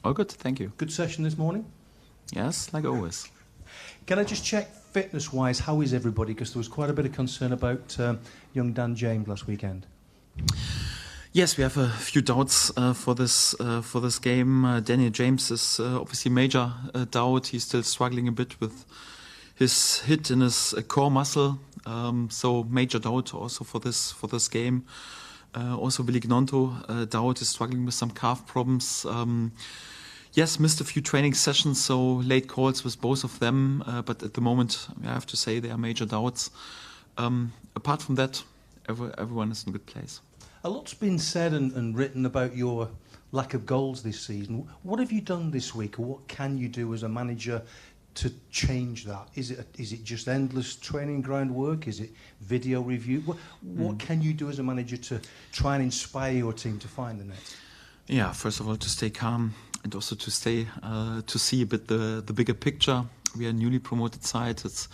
All good, thank you. Good session this morning? Yes, like always. Can I just check, fitness-wise, how is everybody? Because there was quite a bit of concern about young Dan James last weekend. Yes, we have a few doubts for this game. Daniel James is obviously major doubt. He's still struggling a bit with his hit in his core muscle, so major doubt also for this game. Also Willy Gnonto, doubt, is struggling with some calf problems. Yes, missed a few training sessions, so late calls with both of them. But at the moment, I have to say they are major doubts. Apart from that, everyone is in a good place. A lot's been said and written about your lack of goals this season. What have you done this week, or what can you do as a manager to change that? Is it just endless training ground work? Is it video review? What can you do as a manager to try and inspire your team to find the net? Yeah, first of all, to stay calm and also to stay to see a bit the bigger picture. We are a newly promoted side. It's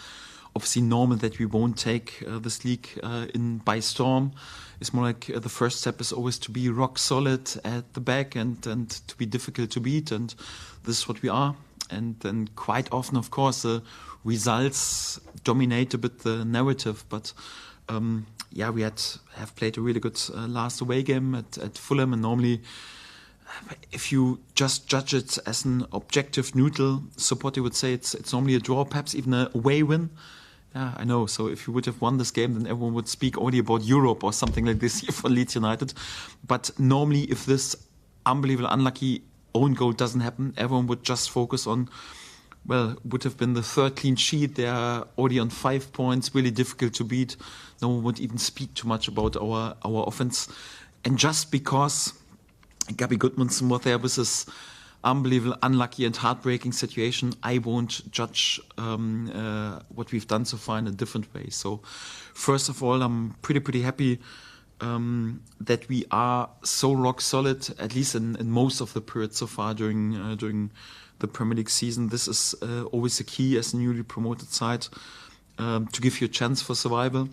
obviously normal that we won't take this league in by storm. It's more like the first step is always to be rock solid at the back and to be difficult to beat, and this is what we are. And then quite often, of course, the results dominate a bit the narrative. But we have played a really good last away game at Fulham, and normally, if you just judge it as an objective, neutral supporter, would say it's normally a draw, perhaps even a away win. Yeah, I know. So if you would have won this game, then everyone would speak only about Europe or something like this here for Leeds United. But normally, if this unbelievable, unlucky own goal doesn't happen, everyone would just focus on, would have been the third clean sheet. They are already on 5 points, really difficult to beat. No one would even speak too much about our offense. And just because Gabby Goodmanson was there with this unbelievable, unlucky and heartbreaking situation, I won't judge what we've done so far in a different way. So first of all, I'm pretty happy that we are so rock solid, at least in most of the periods so far during the Premier League season. This is always the key as a newly promoted side, to give you a chance for survival.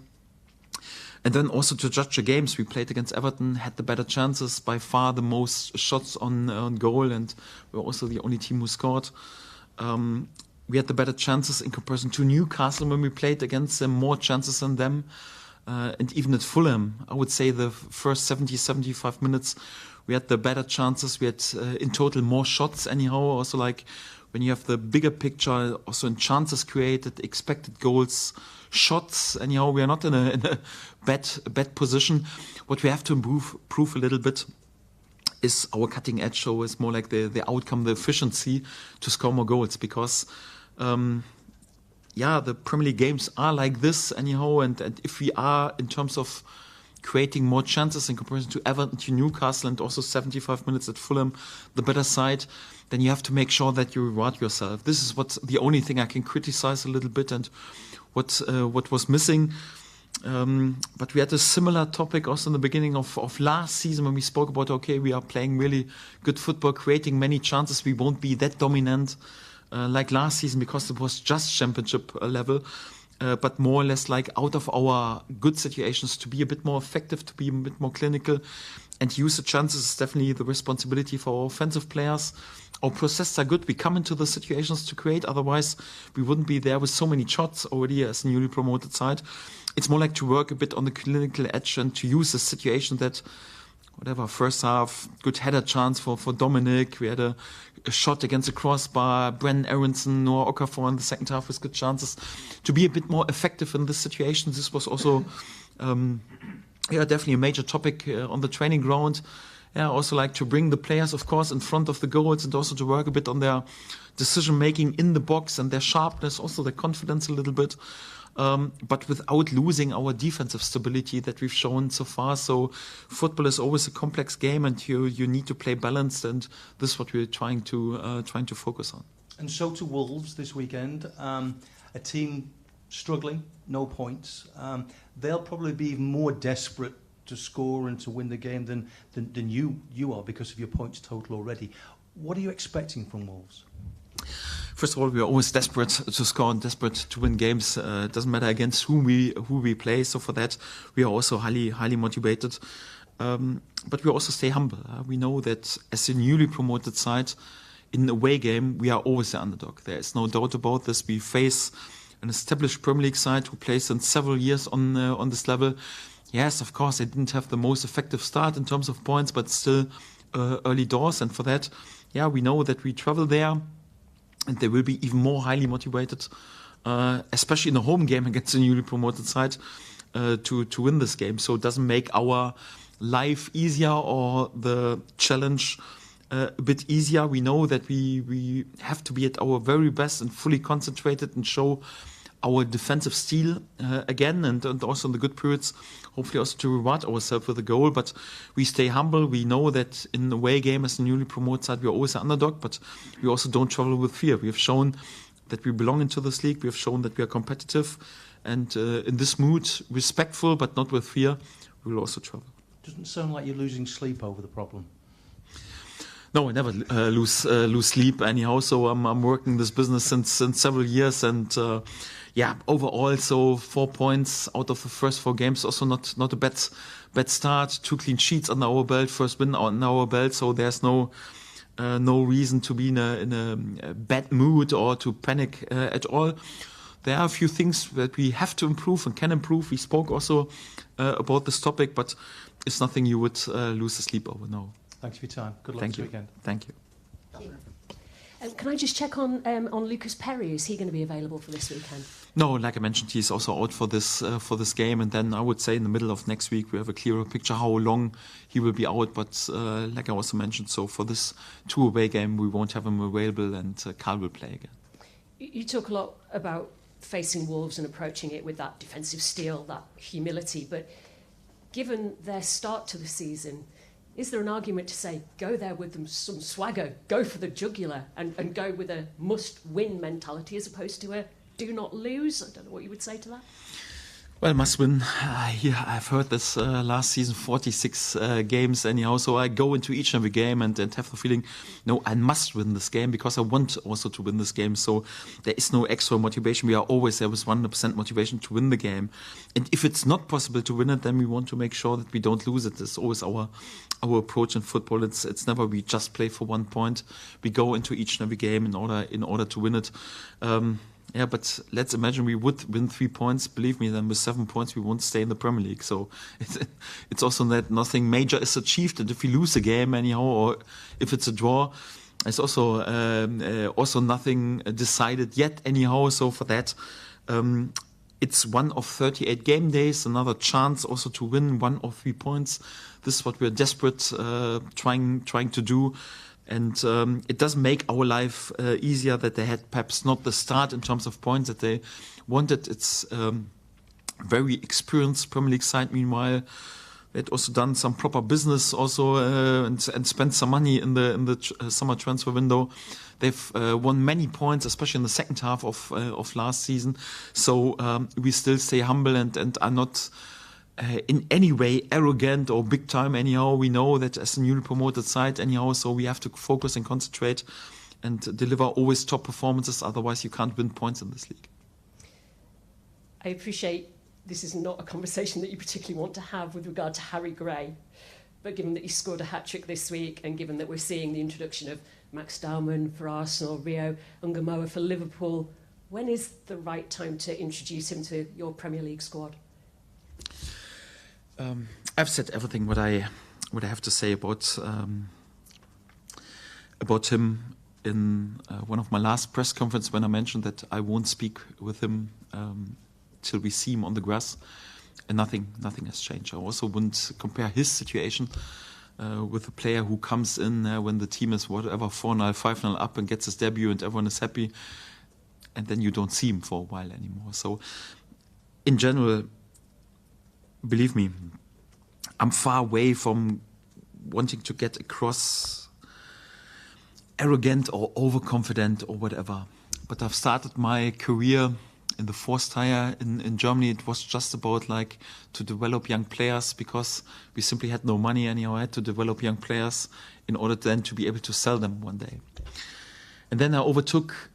And then also to judge the games. We played against Everton, had the better chances, by far the most shots on goal, and we're also the only team who scored. We had the better chances in comparison to Newcastle when we played against them, more chances than them. And even at Fulham, I would say the first 75 minutes, we had the better chances. We had in total more shots anyhow. Also, like when you have the bigger picture, also in chances created, expected goals, shots, anyhow, we are not in a bad position. What we have to improve a little bit is our cutting edge. So it's more like the outcome, the efficiency to score more goals, because the Premier League games are like this anyhow, and if we are in terms of creating more chances in comparison to Everton, to Newcastle, and also 75 minutes at Fulham, the better side, then you have to make sure that you reward yourself. This is what's the only thing I can criticize a little bit, and what was missing. But we had a similar topic also in the beginning of last season when we spoke about, okay, we are playing really good football, creating many chances. We won't be that dominant like last season because it was just championship level. But more or less like out of our good situations to be a bit more effective, to be a bit more clinical and use the chances is definitely the responsibility for our offensive players. Our processes are good. We come into the situations to create. Otherwise, we wouldn't be there with so many shots already as a newly promoted side. It's more like to work a bit on the clinical edge and to use the situation that, first half, good header chance for Dominic. We had a shot against the crossbar, Brennan Aronson, Noah Okafor in the second half with good chances. To be a bit more effective in this situation, this was also definitely a major topic on the training ground. Also like to bring the players, of course, in front of the goals and also to work a bit on their decision-making in the box and their sharpness, also their confidence a little bit. But without losing our defensive stability that we've shown so far. So football is always a complex game, and you need to play balanced, and this is what we're trying to focus on. And so to Wolves this weekend, a team struggling, no points. They'll probably be even more desperate to score and to win the game than you are because of your points total already. What are you expecting from Wolves? First of all, we are always desperate to score and desperate to win games. It doesn't matter against who we play. So for that, we are also highly motivated. But we also stay humble. We know that as a newly promoted side, in an away game, we are always the underdog. There is no doubt about this. We face an established Premier League side who plays since several years on this level. Yes, of course, they didn't have the most effective start in terms of points, but still early doors. And for that, yeah, we know that we travel there, and they will be even more highly motivated, especially in a home game against a newly promoted side, to win this game. So it doesn't make our life easier or the challenge a bit easier. We know that we have to be at our very best and fully concentrated and show our defensive steel again, and also in the good periods, hopefully also to reward ourselves with a goal. But we stay humble. We know that in the away game as a newly promoted side, we are always an underdog, but we also don't travel with fear. We have shown that we belong into this league. We have shown that we are competitive, and in this mood, respectful but not with fear, we will also travel. Doesn't sound like you're losing sleep over the problem. No, I never lose sleep anyhow. So I'm working this business since several years, and overall, so 4 points out of the first 4 games. Also not a bad start. 2 clean sheets under our belt, first win under our belt. So there's no reason to be in a bad mood or to panic at all. There are a few things that we have to improve and can improve. We spoke also about this topic, but it's nothing you would lose sleep over. No. Thanks for your time. Good luck this weekend. Thank you. Can I just check on Lucas Perry? Is he going to be available for this weekend? No, like I mentioned, he's also out for this game, and then I would say in the middle of next week we have a clearer picture how long he will be out. But like I also mentioned, so for this 2 away game we won't have him available, and Carl will play again. You talk a lot about facing Wolves and approaching it with that defensive steel, that humility, but given their start to the season, is there an argument to say, go there with them some swagger, go for the jugular, and go with a must-win mentality as opposed to a do not lose? I don't know what you would say to that. Well, must win. I've heard this last season, 46 games anyhow. So I go into each and every game and have the feeling, no, I must win this game because I want also to win this game. So there is no extra motivation. We are always there with 100% motivation to win the game. And if it's not possible to win it, then we want to make sure that we don't lose it. It's always our approach in football. It's never we just play for 1 point. We go into each and every game in order to win it. Yeah, but let's imagine we would win 3 points. Believe me, then with 7 points we won't stay in the Premier League. So it's also that nothing major is achieved. And if we lose a game anyhow, or if it's a draw, it's also nothing decided yet anyhow. So for that, it's one of 38 game days. Another chance also to win 1 or 3 points. This is what we're desperate trying to do. And it does make our life easier that they had perhaps not the start in terms of points that they wanted. It's very experienced Premier League side. Meanwhile, they had also done some proper business also and spent some money in the summer transfer window. They've won many points, especially in the second half of last season. So we still stay humble and are not in any way arrogant or big time anyhow. We know that as a newly promoted side anyhow, so we have to focus and concentrate and deliver always top performances, otherwise you can't win points in this league. I appreciate this is not a conversation that you particularly want to have with regard to Harry Gray, but given that he scored a hat-trick this week and given that we're seeing the introduction of Max Darman for Arsenal, Rio Ungamoa for Liverpool, when is the right time to introduce him to your Premier League squad? I've said everything what I have to say about him in one of my last press conferences when I mentioned that I won't speak with him till we see him on the grass, and nothing has changed. I also wouldn't compare his situation with a player who comes in when the team is whatever 4-0, 5-0 up and gets his debut and everyone is happy, and then you don't see him for a while anymore. So in general, believe me, I'm far away from wanting to get across arrogant or overconfident or whatever. But I've started my career in the fourth tier in Germany. It was just about like to develop young players because we simply had no money anyhow. I had to develop young players in order then to be able to sell them one day. And then I overtook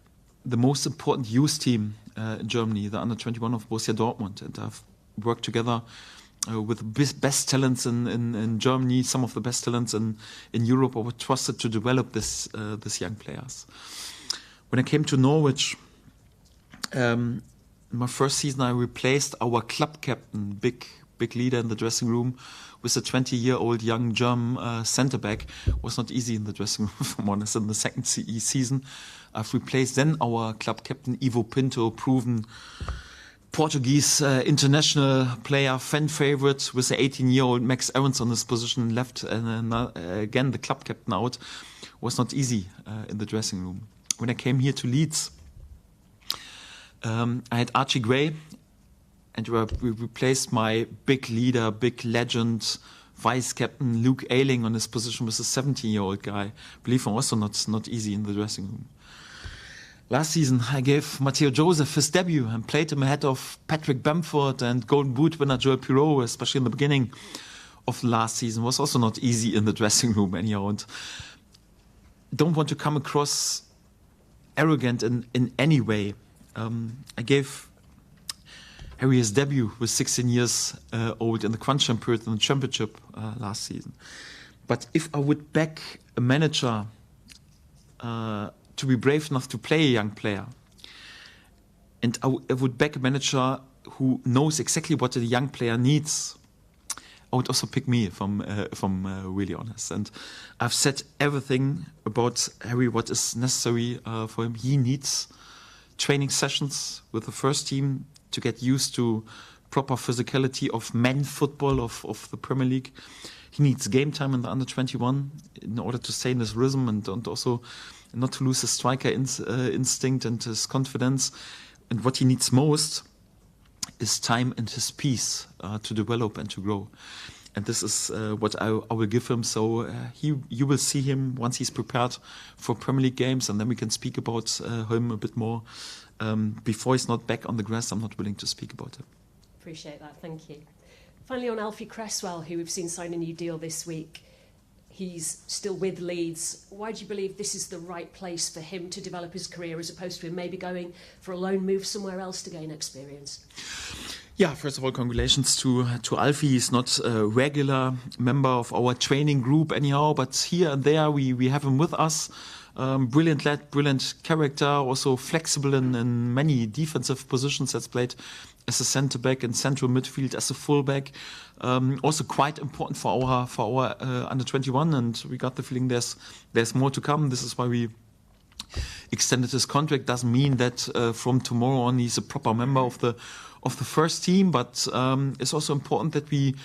the most important youth team in Germany, the under-21 of Borussia Dortmund, and I've worked together with the best talents in Germany, some of the best talents in Europe, I was trusted to develop this young players. When I came to Norwich, in my first season, I replaced our club captain, big leader in the dressing room, with a 20-year-old young German centre-back. Was not easy in the dressing room, if I'm honest. In the second season, I've replaced then our club captain, Ivo Pinto, proven Portuguese international player, fan favorite, with the 18-year-old Max Aarons on his position left, and again the club captain out. Was not easy in the dressing room. When I came here to Leeds, I had Archie Gray, and we replaced my big leader, big legend, vice captain Luke Ayling on his position with a 17-year-old guy. Believe me, also not easy in the dressing room. Last season, I gave Matteo Joseph his debut and played him ahead of Patrick Bamford and Golden Boot winner Joel Pirou, especially in the beginning of the last season. Was also not easy in the dressing room anyhow. And don't want to come across arrogant in any way. I gave Harry his debut with 16 years old in the crunch time period in the championship last season. But if I would back a manager to be brave enough to play a young player, and I would back a manager who knows exactly what a young player needs, I would also pick me, if I'm really honest. And I've said everything about Harry, what is necessary for him. He needs training sessions with the first team to get used to proper physicality of men football of the Premier League. He needs game time in the under-21 in order to stay in his rhythm and also not to lose his striker instinct and his confidence. And what he needs most is time and his peace to develop and to grow. And this is what I will give him. So you will see him once he's prepared for Premier League games, and then we can speak about him a bit more. Before he's not back on the grass, I'm not willing to speak about him. Appreciate that, thank you. Finally, on Alfie Cresswell, who we've seen sign a new deal this week. He's still with Leeds. Why do you believe this is the right place for him to develop his career, as opposed to him maybe going for a loan move somewhere else to gain experience? Yeah, first of all, congratulations to Alfie. He's not a regular member of our training group anyhow, but here and there we have him with us. Brilliant lad, brilliant character, also flexible in many defensive positions. Has played as a centre back in central midfield, as a fullback. Also quite important for our under 21, and we got the feeling there's more to come. This is why we extended his contract. Doesn't mean that from tomorrow on he's a proper member of the first team, but it's also important that we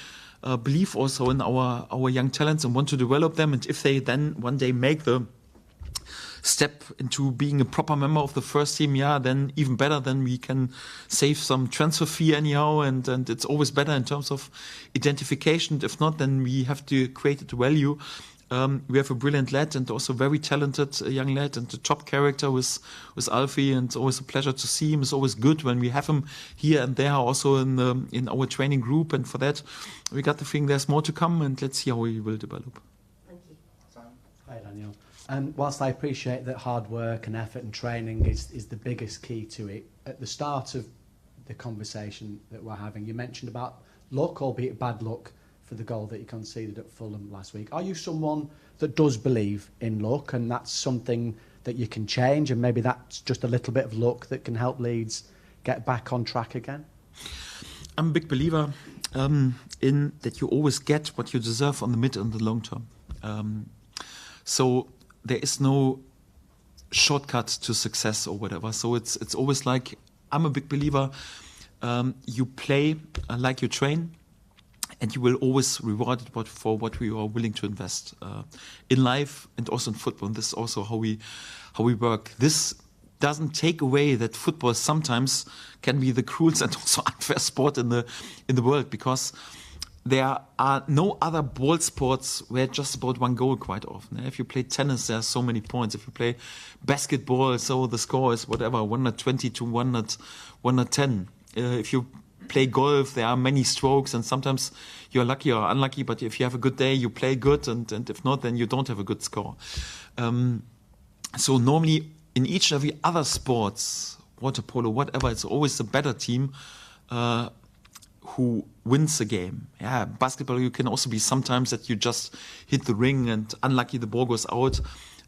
believe also in our young talents and want to develop them. And if they then one day make the step into being a proper member of the first team, then even better. Then we can save some transfer fee anyhow, and it's always better in terms of identification. If not, then we have to create the value. We have a brilliant lad and also very talented young lad and a top character with Alfie, and it's always a pleasure to see him. It's always good when we have him here and there also in our training group, and for that we got the feeling there's more to come, and let's see how he will develop. Thank you. Hi Daniel. Whilst I appreciate that hard work and effort and training is the biggest key to it, at the start of the conversation that we're having, you mentioned about luck, albeit bad luck, for the goal that you conceded at Fulham last week. Are you someone that does believe in luck, and that's something that you can change, and maybe that's just a little bit of luck that can help Leeds get back on track again? I'm a big believer in that you always get what you deserve on the mid and the long term. So there is no shortcut to success or whatever. So it's always like, I'm a big believer, you play like you train, and you will always reward it for what we are willing to invest in life and also in football. And this is also how we work. This doesn't take away that football sometimes can be the cruelest and also unfair sport in the world, because there are no other ball sports where it's just about one goal quite often. If you play tennis, there are so many points. If you play basketball, so the score is whatever, 120 to 110. If you play golf, there are many strokes, and sometimes you're lucky or unlucky, but if you have a good day, you play good, and if not, then you don't have a good score. So normally in each and every other sports, water polo, whatever, it's always the better team who wins a game. Yeah, basketball, you can also be sometimes that you just hit the ring and unlucky the ball goes out.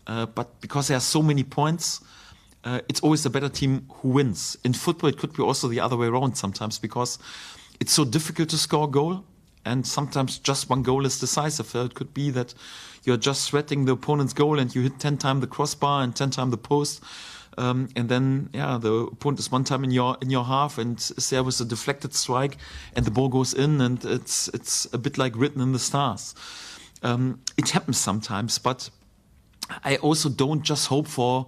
But because there are so many points, it's always the better team who wins. In football, it could be also the other way around sometimes, because it's so difficult to score a goal, and sometimes just one goal is decisive. It could be that you're just sweating the opponent's goal and you hit 10 times the crossbar and 10 times the post. And then, the opponent is one time in your half and is there with a deflected strike and the ball goes in, and it's a bit like written in the stars. It happens sometimes, but I also don't just hope for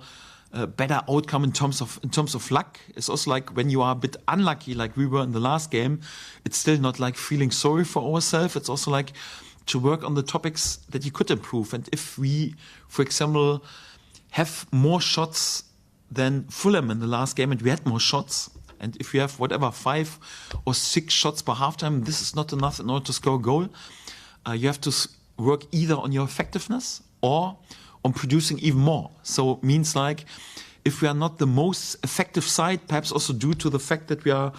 a better outcome in terms of luck. It's also like when you are a bit unlucky, like we were in the last game, it's still not like feeling sorry for ourselves. It's also like to work on the topics that you could improve. And if we, for example, have more shots than Fulham in the last game, and we had more shots, and if you have 5 or 6 shots per halftime, this is not enough in order to score a goal. You have to work either on your effectiveness or on producing even more. So it means like if we are not the most effective side, perhaps also due to the fact that we are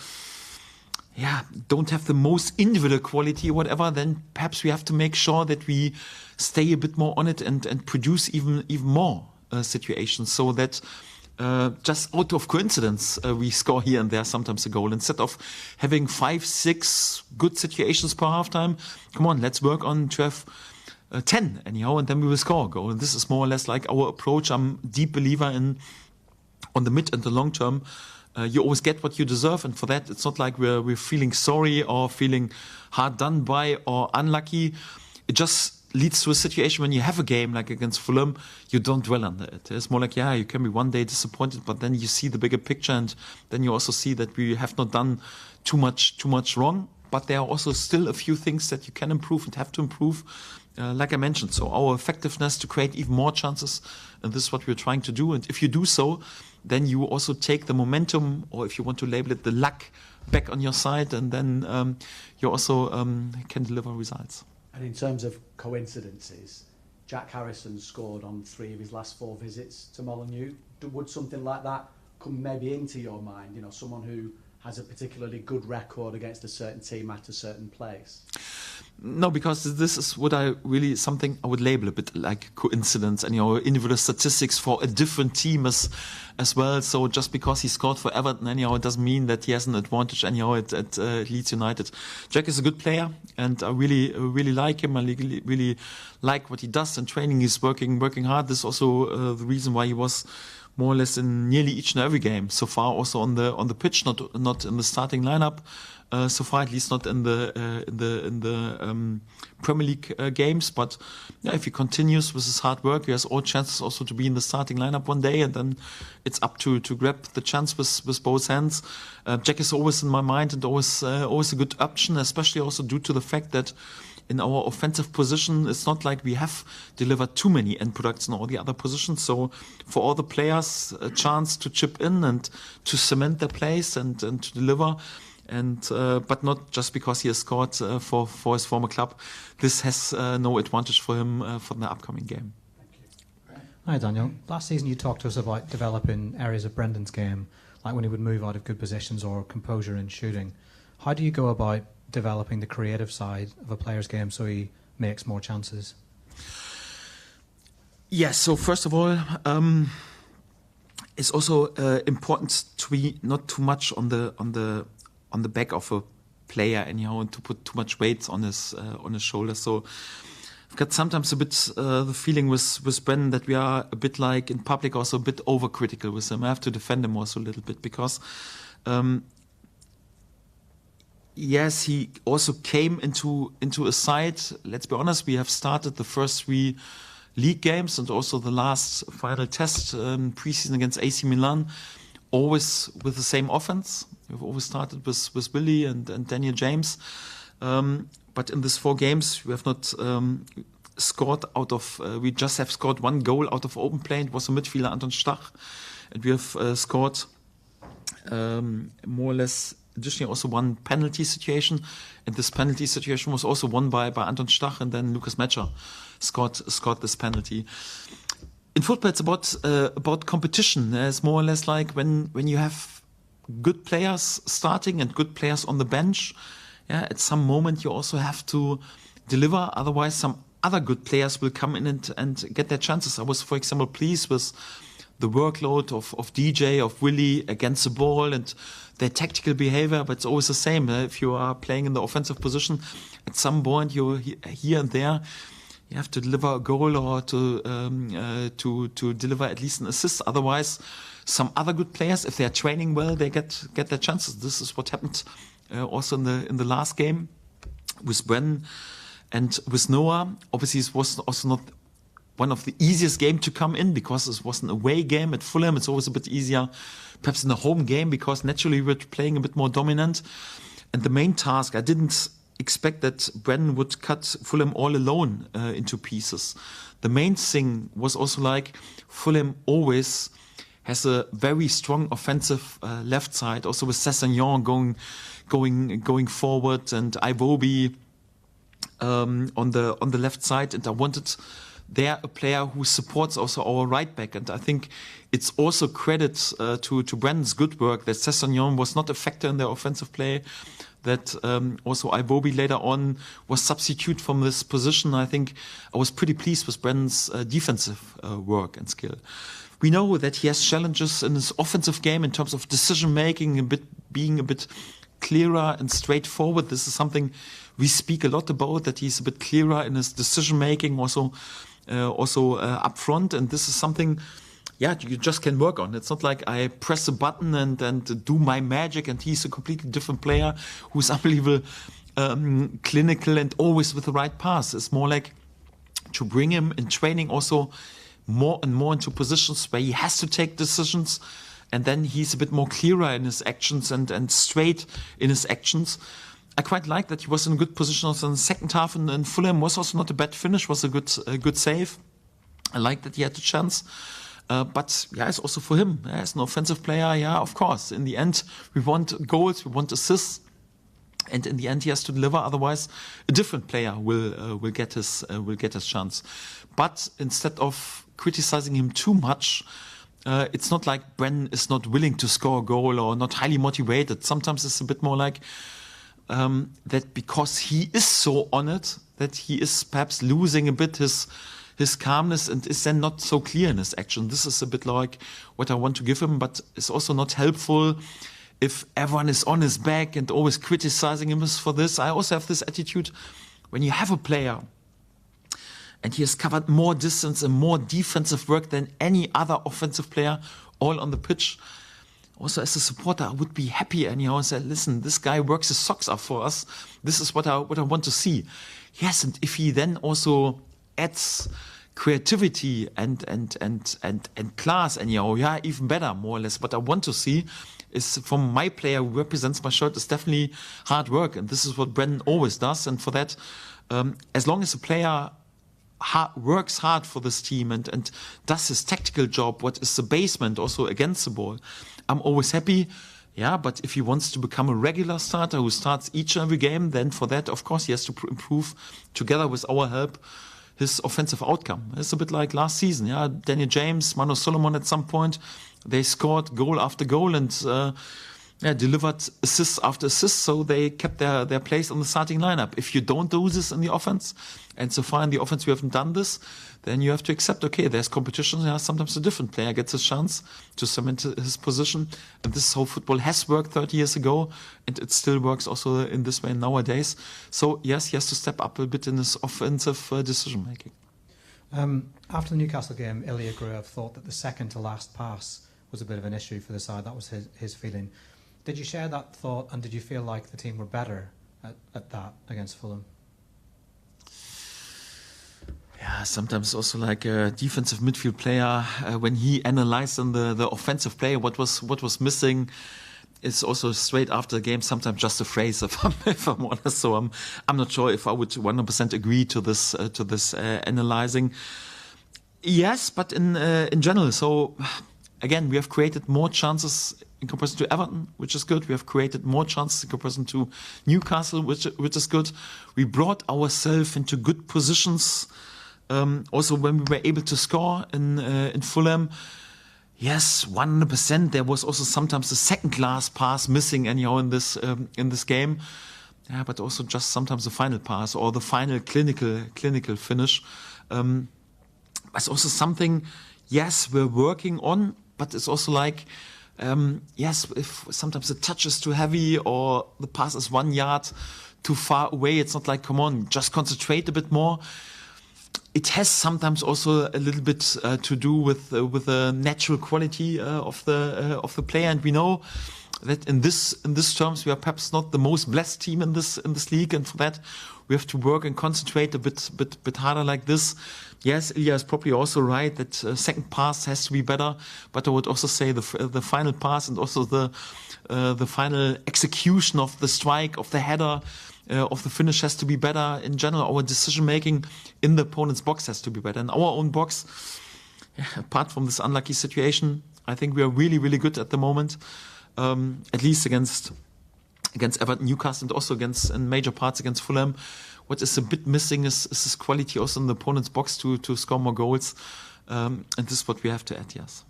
don't have the most individual quality or whatever, then perhaps we have to make sure that we stay a bit more on it and produce even more situations, so that just out of coincidence we score here and there sometimes a goal. Instead of having 5-6 good situations per halftime, come on, let's work on to have 10 anyhow, and then we will score a goal. And this is more or less like our approach. I'm a deep believer in, on the mid and the long term, you always get what you deserve, and for that it's not like we're feeling sorry or feeling hard done by or unlucky. It just leads to a situation when you have a game like against Fulham, you don't dwell on it. It's more like, you can be one day disappointed, but then you see the bigger picture, and then you also see that we have not done too much wrong, but there are also still a few things that you can improve and have to improve. Like I mentioned, so our effectiveness to create even more chances, and this is what we're trying to do. And if you do so, then you also take the momentum, or if you want to label it, the luck, back on your side, and then you also can deliver results. And in terms of coincidences, Jack Harrison scored on 3 of his last 4 visits to Molineux. Would something like that come maybe into your mind? You know, someone who has a particularly good record against a certain team at a certain place? No, because this is what something I would label a bit like coincidence, and individual statistics for a different team as well. So just because he scored for Everton anyhow, it doesn't mean that he has an advantage anyhow at Leeds United. Jack is a good player, and I really like him. I really like what he does in training. He's working hard. This is also the reason why he was more or less in nearly each and every game so far, also on the pitch, not in the starting lineup. So far, at least not in the Premier League games. But if he continues with his hard work, he has all chances also to be in the starting lineup one day, and then it's up to grab the chance with both hands. Jack is always in my mind and always a good option, especially also due to the fact that in our offensive position, it's not like we have delivered too many end products in all the other positions. So for all the players, a chance to chip in and to cement their place and to deliver. And but not just because he has scored for his former club. This has no advantage for him for the upcoming game. Thank you. Hi Daniel. Last season you talked to us about developing areas of Brendan's game, like when he would move out of good positions or composure in shooting. How do you go about developing the creative side of a player's game so he makes more chances? Yes, so first of all, it's also important to be not too much on the back of a player anyhow, and to put too much weight on his shoulders. So I've got sometimes a bit the feeling with Brendan that we are a bit like in public also a bit overcritical with him. I have to defend him also a little bit because yes, he also came into a side. Let's be honest, we have started the first 3 league games and also the last final test preseason against AC Milan, always with the same offense. We've always started with Willy and Daniel James. But in these 4 games, we have not scored out of, we just have scored 1 goal out of open play. It was a midfielder, Anton Stach. And we have scored more or less additionally also 1 penalty situation. And this penalty situation was also won by Anton Stach, and then Lucas Metscher scored this penalty. In football, it's about competition. It's more or less like when you have good players starting and good players on the bench, at some moment you also have to deliver. Otherwise, some other good players will come in and get their chances. I was, for example, pleased with the workload of DJ, of Willy against the ball and their tactical behavior, but it's always the same. If you are playing in the offensive position, at some point you're here and there, you have to deliver a goal or to deliver at least an assist. Otherwise, some other good players, if they are training well, they get their chances. This is what happened also in the last game with Brennan and with Noah. Obviously, it was also not one of the easiest games to come in because it was an away game at Fulham. It's always a bit easier, perhaps in a home game, because naturally we're playing a bit more dominant. And the main task, I didn't expect that Brennan would cut Fulham all alone into pieces. The main thing was also like Fulham always has a very strong offensive left side, also with Sessegnon going forward and Iwobi on the left side, and I wanted there a player who supports also our right back. And I think it's also credit to Brennan's good work that Sessegnon was not a factor in their offensive play, that also Iwobi later on was substitute from this position. I think I was pretty pleased with Brennan's defensive work and skill. We know that he has challenges in his offensive game in terms of decision making, being a bit clearer and straightforward. This is something we speak a lot about, that he's a bit clearer in his decision making, also up front, and this is something you just can work on. It's not like I press a button and do my magic and he's a completely different player who's unbelievable clinical and always with the right pass. It's more like to bring him in training also more and more into positions where he has to take decisions, and then he's a bit more clearer in his actions and straight in his actions. I quite like that he was in a good position also in the second half, and Fulham was also not a bad finish, was a good save. I like that he had the chance. But it's also for him as an offensive player. Of course, in the end we want goals, we want assists, and in the end he has to deliver. Otherwise, a different player will get his chance. But instead of criticizing him too much, it's not like Brennan is not willing to score a goal or not highly motivated. Sometimes it's a bit more like that because he is so on it, that he is perhaps losing a bit his calmness and is then not so clear in his action. This is a bit like what I want to give him, but it's also not helpful if everyone is on his back and always criticizing him for this. I also have this attitude when you have a player and he has covered more distance and more defensive work than any other offensive player all on the pitch. Also, as a supporter, I would be happy anyhow and say, listen, this guy works his socks off for us. This is what I want to see. Yes, and if he then also adds creativity and class, anyhow, even better, more or less. What I want to see is from my player who represents my shirt is definitely hard work, and this is what Brennan always does. And for that, as long as a player works hard for this team and does his tactical job, what is the basement also against the ball, I'm always happy. But if he wants to become a regular starter who starts each and every game, then for that, of course, he has to improve together with our help his offensive outcome. It's a bit like last season. Daniel James, Manu Solomon at some point, they scored goal after goal and delivered assists after assists, so they kept their place on the starting lineup. If you don't do this in the offense, and so far in the offense we haven't done this, then you have to accept, okay, there's competition. Sometimes a different player gets a chance to cement his position. And this is how football has worked 30 years ago, and it still works also in this way nowadays. So yes, he has to step up a bit in his offensive decision making. After the Newcastle game, Ilya Gruev thought that the second to last pass was a bit of an issue for the side. That was his feeling. Did you share that thought, and did you feel like the team were better at that against Fulham? Sometimes also like a defensive midfield player, when he analyzed on the offensive play, what was missing, it's also straight after the game, sometimes just a phrase, if I'm honest. So I'm not sure if I would 100% agree to this analyzing. Yes, but in general. So again, we have created more chances in comparison to Everton, which is good. We have created more chances in comparison to Newcastle, which is good. We brought ourselves into good positions. Also, when we were able to score in Fulham, yes, 100%. There was also sometimes a second class pass missing anyhow in this game. but also just sometimes the final pass or the final clinical finish. It's also something, yes, we're working on, but it's also like, yes, if sometimes the touch is too heavy or the pass is 1 yard too far away, it's not like, come on, just concentrate a bit more. It has sometimes also a little bit to do with the natural quality of the player, and we know that in this terms we are perhaps not the most blessed team in this league, and for that we have to work and concentrate a bit harder like this. Yes, Ilya is probably also right that second pass has to be better, but I would also say the final pass and also the final execution of the strike, of the header, of the finish has to be better. In general, our decision making in the opponent's box has to be better. In our own box, apart from this unlucky situation, I think we are really, really good at the moment. At least against Everton, Newcastle, and also in major parts against Fulham. What is a bit missing is this quality also in the opponent's box to score more goals. And this is what we have to add, yes.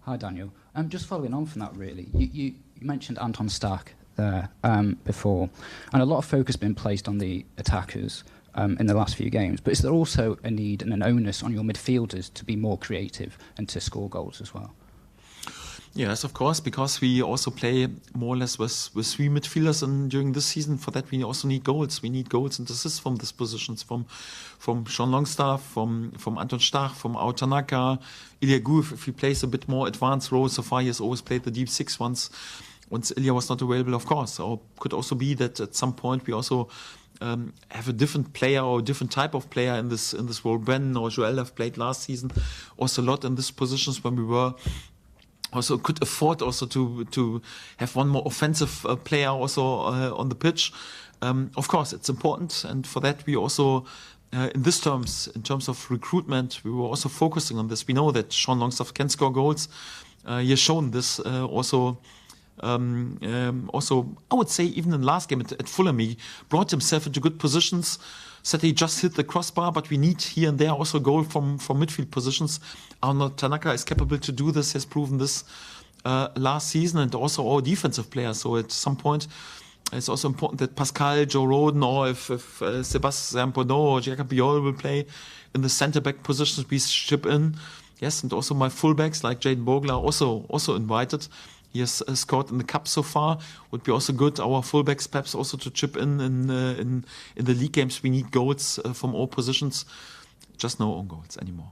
Hi, Daniel. Just following on from that, really. You mentioned Anton Stark there before, and a lot of focus has been placed on the attackers in the last few games. But is there also a need and an onus on your midfielders to be more creative and to score goals as well? Yes, of course, because we also play more or less with three midfielders, and during this season, for that we also need goals. We need goals and assists from these positions, from Sean Longstaff, from Anton Stach, from Tanaka, Ilya Guev. If he plays a bit more advanced role, so far he has always played the deep six once Ilya was not available, of course. Or could also be that at some point we also have a different player or a different type of player in this role. Brennan or Joel have played last season also a lot in these positions when we were also could afford also to have one more offensive player also on the pitch. Of course, it's important, and for that we also, in terms of recruitment, we were also focusing on this. We know that Sean Longstaff can score goals. He has shown this also, I would say even in the last game at Fulham, he brought himself into good positions. Said he just hit the crossbar, but we need here and there also goal from midfield positions. Arnold Tanaka is capable to do this, has proven this last season, and also our defensive players. So at some point, it's also important that Pascal, Joe Roden, or if Sebastian Bonneau or Jacob Biol will play in the centre-back positions, we chip in. Yes, and also my fullbacks like Jaden Bogler also invited. He has scored in the cup so far. Would be also good. Our fullbacks perhaps also to chip in the league games. We need goals from all positions. Just no own goals anymore.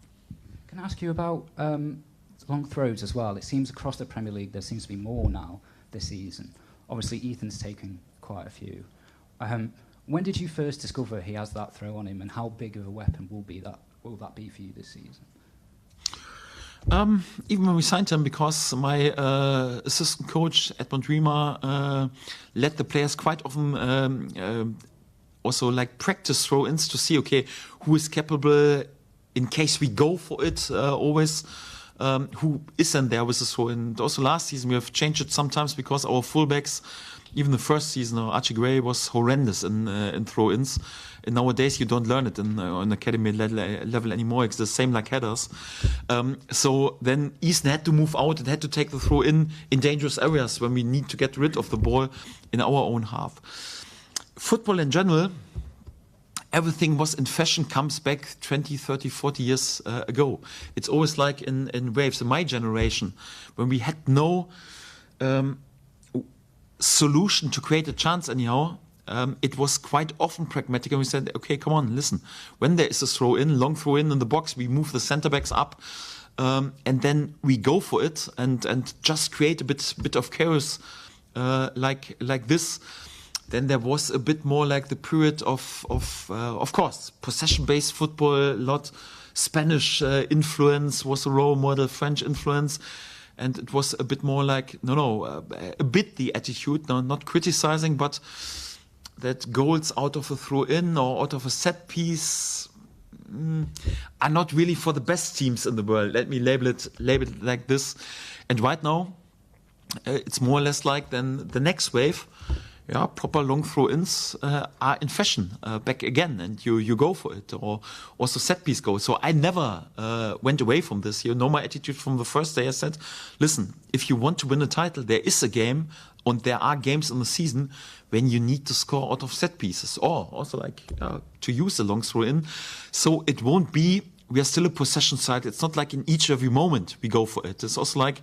Can I ask you about long throws as well? It seems across the Premier League there seems to be more now this season. Obviously, Ethan's taken quite a few. When did you first discover he has that throw on him, and how big of a weapon will that be for you this season? Even when we signed him, because my assistant coach, Edmund Riemer, let the players quite often also like practice throw-ins to see, okay, who is capable in case we go for it always, who isn't there with the throw-in. Also last season we have changed it sometimes because our fullbacks, even the first season, Archie Gray was horrendous in throw-ins. And nowadays you don't learn it on academy level anymore. It's the same like headers. So then Easton had to move out and had to take the throw-in dangerous areas when we need to get rid of the ball in our own half. Football in general, everything was in fashion, comes back 20, 30, 40 years ago. It's always like in waves. In my generation, when we had no solution to create a chance anyhow, it was quite often pragmatic, and we said, okay, come on, listen. When there is a long throw in the box, we move the centre backs up, and then we go for it and just create a bit of chaos like this. Then there was a bit more like the period of course, possession-based football, a lot Spanish influence was a role model, French influence. And it was a bit more like, a bit the attitude, not criticizing, but that goals out of a throw-in or out of a set piece are not really for the best teams in the world. Let me label it like this. And right now, it's more or less like then the next wave. Yeah, proper long throw-ins are in fashion back again, and you go for it, or also set-piece goals. So I never went away from this. You know my attitude from the first day. I said, listen, if you want to win a title, there is a game And there are games in the season when you need to score out of set pieces or also like to use the long throw in. So it won't be, we are still a possession side. It's not like in each every moment we go for it. It's also like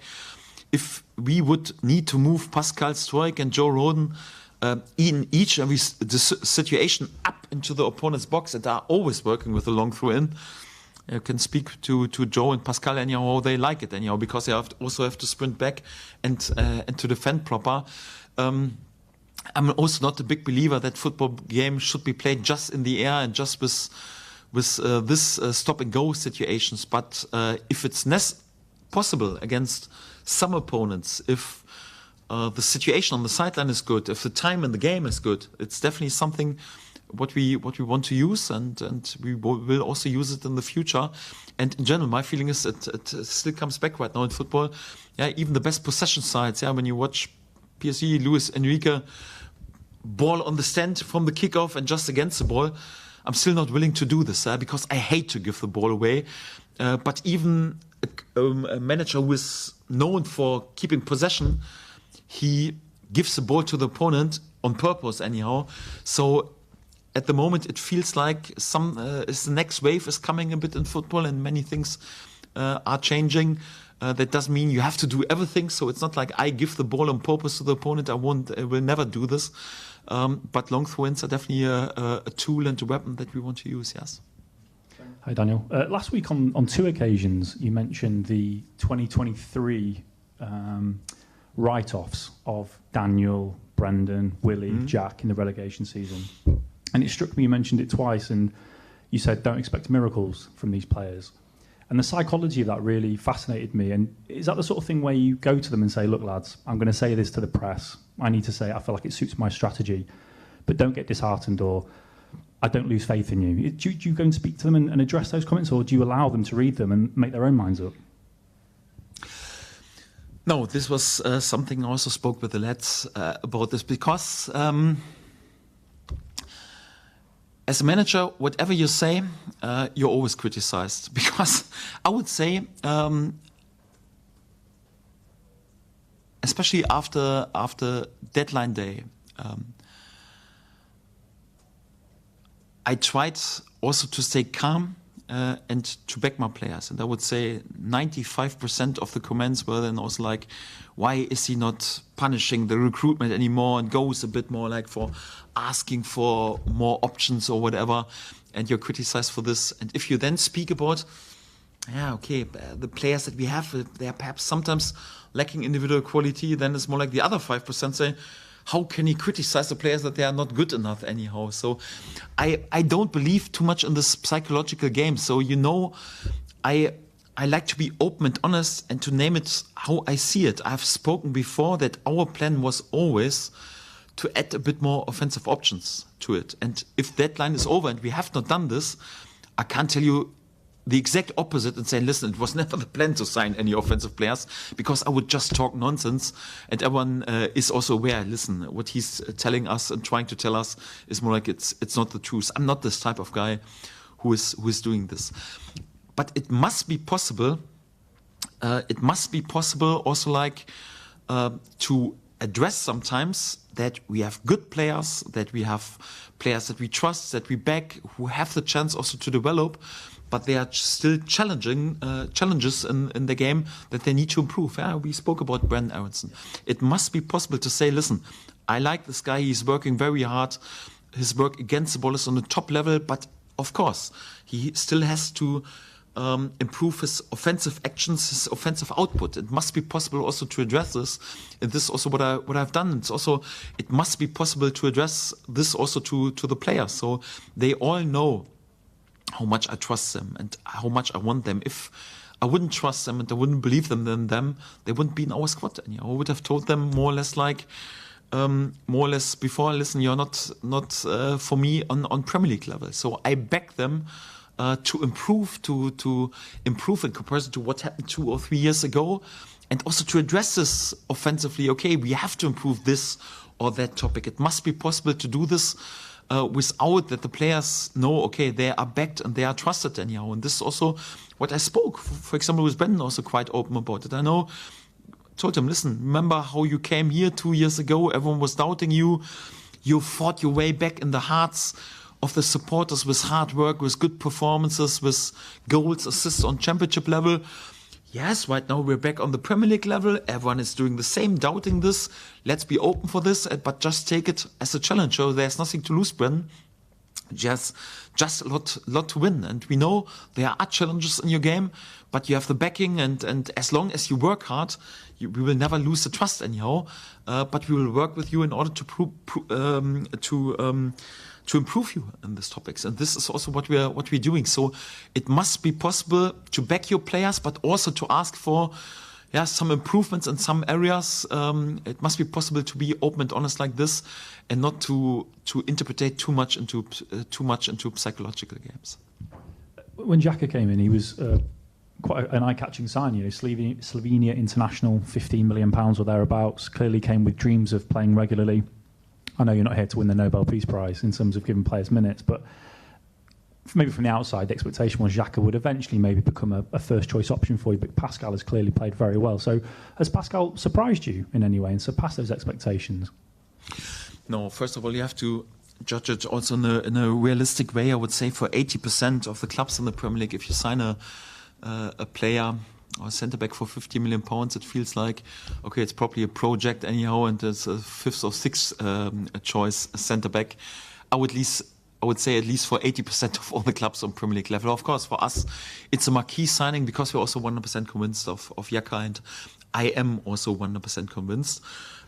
if we would need to move Pascal Struijk and Joe Rodon in each every situation up into the opponent's box and are always working with a long throw in. You can speak to Joe and Pascal anyhow how they like it anyhow, because they also have to sprint back and to defend proper. I'm also not a big believer that football game should be played just in the air and just with this stop and go situations. But if it's possible against some opponents, if the situation on the sideline is good, if the time in the game is good, it's definitely something what we want to use, and we will also use it in the future. And in general, my feeling is it still comes back right now in football. Yeah, even the best possession sides. Yeah, when you watch PSG, Luis Enrique, ball on the stand from the kickoff and just against the ball, I'm still not willing to do this because I hate to give the ball away. But even a manager who is known for keeping possession, he gives the ball to the opponent on purpose anyhow. So at the moment, it feels like the next wave is coming a bit in football, and many things are changing. That doesn't mean you have to do everything. So it's not like I give the ball on purpose to the opponent. I will never do this. But long throw-ins are definitely a tool and a weapon that we want to use. Yes. Hi, Daniel. Last week on two occasions, you mentioned the 2023 write-offs of Daniel, Brendan, Willie, Jack in the relegation season. And it struck me, you mentioned it twice, and you said, don't expect miracles from these players. And the psychology of that really fascinated me. And is that the sort of thing where you go to them and say, look, lads, I'm going to say this to the press. I need to say it. I feel like it suits my strategy. But don't get disheartened, or I don't lose faith in you. Do you go and speak to them and address those comments, or do you allow them to read them and make their own minds up? No, this was something I also spoke with the lads about this, because as a manager, whatever you say, you're always criticized. Because I would say, especially after deadline day, I tried also to stay calm and to back my players. And I would say 95% of the comments were then also like, why is he not punishing the recruitment anymore and goes a bit more like for asking for more options or whatever, and you're criticized for this. And if you then speak about, the players that we have, they are perhaps sometimes lacking individual quality, then it's more like the other 5% say, how can he criticize the players that they are not good enough anyhow? So I don't believe too much in this psychological game. So, I like to be open and honest and to name it how I see it. I've spoken before that our plan was always to add a bit more offensive options to it. And if deadline is over and we have not done this, I can't tell you the exact opposite and say, listen, it was never the plan to sign any offensive players, because I would just talk nonsense. And everyone is also aware, listen, what he's telling us and trying to tell us is more like it's not the truth. I'm not this type of guy who is doing this. But it must be possible. It must be possible also like to address sometimes that we have good players, that we have players that we trust, that we back, who have the chance also to develop, but there are still challenges in the game that they need to improve. Yeah, we spoke about Brendan Aronson. It must be possible to say, listen, I like this guy, he's working very hard, his work against the ball is on the top level, but of course, he still has to improve his offensive actions, his offensive output. It must be possible also to address this. And this is also what I've done. It must be possible to address this also to the players. So they all know how much I trust them and how much I want them. If I wouldn't trust them and I wouldn't believe them in them, they wouldn't be in our squad anymore. I would have told them more or less before, listen, you're not for me on Premier League level. So I back them to improve in comparison to what happened 2 or 3 years ago, and also to address this offensively. Okay, we have to improve this or that topic. It must be possible to do this without that the players know, okay, they are backed and they are trusted anyhow. And this is also what I spoke, for example, with Brendan, also quite open about it. I know told him, listen, remember how you came here 2 years ago? Everyone was doubting you. You fought your way back in the hearts of the supporters with hard work, with good performances, with goals, assists on championship level. Yes, right now we're back on the Premier League level. Everyone is doing the same, doubting this. Let's be open for this, but just take it as a challenge. So there's nothing to lose, Brendan. Just a lot to win. And we know there are challenges in your game, but you have the backing, and as long as you work hard, we will never lose the trust anyhow. But we will work with you in order to improve you in these topics. And this is also what we're doing. So it must be possible to back your players, but also to ask for some improvements in some areas. It must be possible to be open and honest like this, and not to interpret too much into psychological games. When Xhaka came in, he was quite an eye-catching sign. Slovenia international, £15 million or thereabouts. Clearly came with dreams of playing regularly. I know you're not here to win the Nobel Peace Prize in terms of giving players minutes, but maybe from the outside, the expectation was Xhaka would eventually maybe become a first-choice option for you, but Pascal has clearly played very well. So has Pascal surprised you in any way and surpassed those expectations? No, first of all, you have to judge it also in a realistic way. I would say for 80% of the clubs in the Premier League, if you sign a player or a centre-back for £50 million, it feels like, okay, it's probably a project anyhow, and it's a fifth or sixth choice centre-back. I would say at least for 80% of all the clubs on Premier League level. Of course, for us, it's a marquee signing because we're also 100% convinced of Xhaka, and I am also 100% convinced.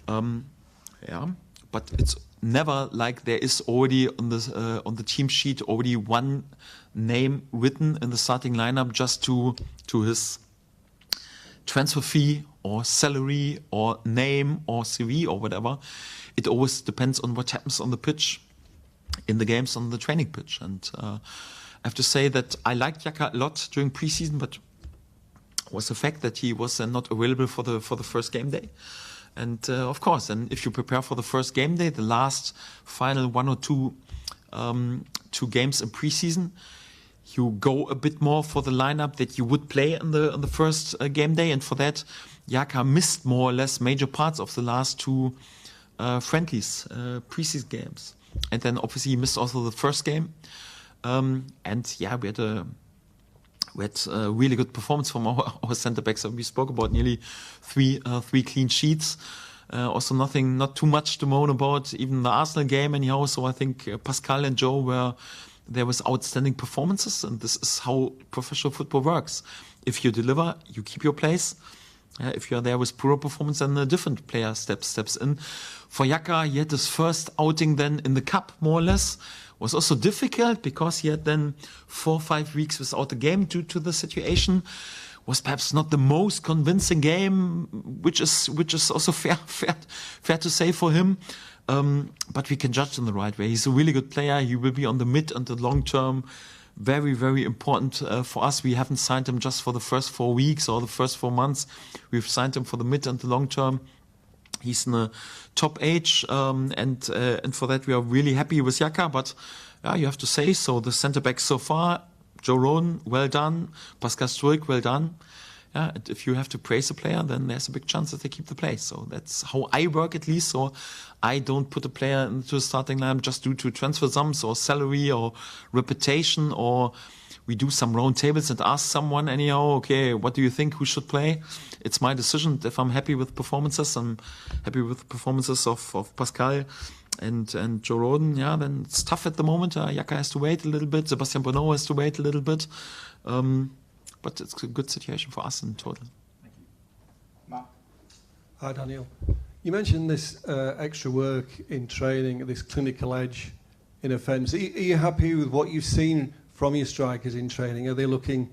But it's never like there is already on the team sheet already one name written in the starting lineup just to his transfer fee or salary or name or CV or whatever. It always depends on what happens on the pitch, in the games, on the training pitch. And I have to say that I liked Xhaka a lot during preseason, but was the fact that he was not available for the first game day. And of course, and if you prepare for the first game day, the last final one or two games in preseason, you go a bit more for the lineup that you would play on the first game day, and for that, Xhaka missed more or less major parts of the last two friendlies, preseason games, and then obviously he missed also the first game. And yeah, we had a really good performance from our centre backs. So we spoke about nearly three clean sheets. Also not too much to moan about, even the Arsenal game anyhow. So I think Pascal and Joe there was outstanding performances, and this is how professional football works. If you deliver, you keep your place. If you are there with poor performance, then a different player steps in. For Xhaka, he had his first outing then in the cup, more or less. Was also difficult because he had then 4 or 5 weeks without a game due to the situation. Was perhaps not the most convincing game, which is also fair to say for him. But we can judge in the right way. He's a really good player. He will be on the mid and the long term. Very, very important for us. We haven't signed him just for the first 4 weeks or the first 4 months. We've signed him for the mid and the long term. He's in a top age, and for that we are really happy with Xhaka. But you have to say so. The centre backs so far, Joe Rohn, well done. Pascal Struijk, well done. And if you have to praise a player, then there's a big chance that they keep the place. So that's how I work, at least. So I don't put a player into a starting line just due to transfer sums or salary or reputation, or we do some round tables and ask someone anyhow, okay, what do you think, who should play? It's my decision. If I'm happy with performances, I'm happy with the performances of Pascal and Joe Roden. Yeah, then it's tough at the moment. Xhaka has to wait a little bit. Sebastian Bono has to wait a little bit. But it's a good situation for us in total. Thank you. Mark? Hi, Daniel. You mentioned this extra work in training, this clinical edge in offence. Are you happy with what you've seen from your strikers in training? Are they looking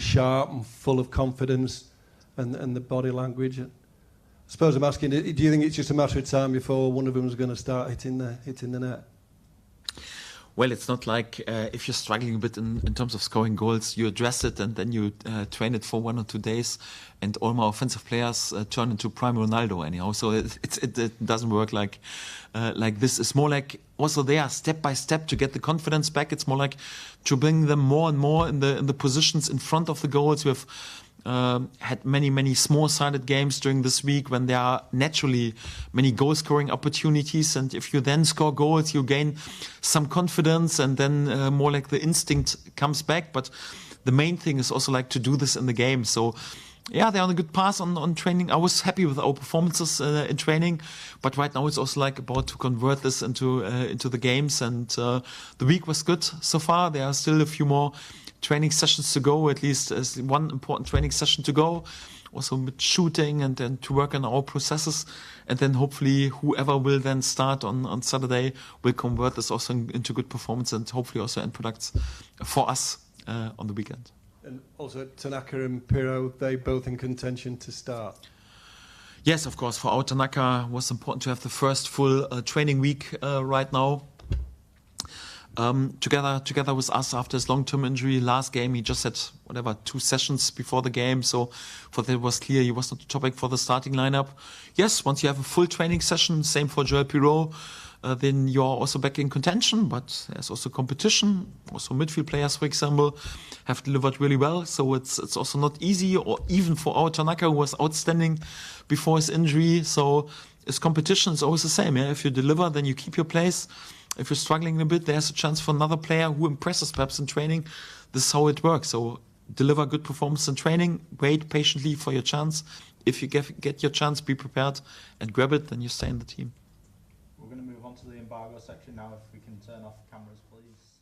sharp and full of confidence and the body language? I suppose I'm asking, do you think it's just a matter of time before one of them is going to start hitting the net? Well, it's not like if you're struggling a bit in terms of scoring goals, you address it and then you train it for 1 or 2 days, and all my offensive players turn into prime Ronaldo anyhow. So it doesn't work like this. It's more like also there step by step to get the confidence back. It's more like to bring them more and more in the positions in front of the goals. We have had many small-sided games during this week when there are naturally many goal-scoring opportunities, and if you then score goals, you gain some confidence, and then more like the instinct comes back. But the main thing is also like to do this in the game. So yeah, they're on a good path on training. I was happy with our performances in training, but right now it's also like about to convert this into the games. And the week was good so far. There are still a few more training sessions to go, at least as one important training session to go, also with shooting and then to work on our processes. And then hopefully whoever will then start on Saturday will convert this also into good performance and hopefully also end products for us on the weekend. And also Tanaka and Pirro, they both in contention to start. Yes, of course. For our Tanaka, it was important to have the first full training week right now. Together with us after his long-term injury. Last game, he just had 2 sessions before the game, so for that it was clear he was not the topic for the starting lineup. Yes, once you have a full training session, same for Joel Pirro, then you're also back in contention, but there's also competition. Also midfield players, for example, have delivered really well, so it's also not easy, or even for our Tanaka, who was outstanding before his injury. So it's competition, it's always the same. Yeah? If you deliver, then you keep your place. If you're struggling a bit, there's a chance for another player who impresses perhaps in training. This is how it works. So deliver good performance in training, wait patiently for your chance. If you get your chance, be prepared and grab it, then you stay in the team. We're going to move on to the embargo section now. If we can turn off cameras, please.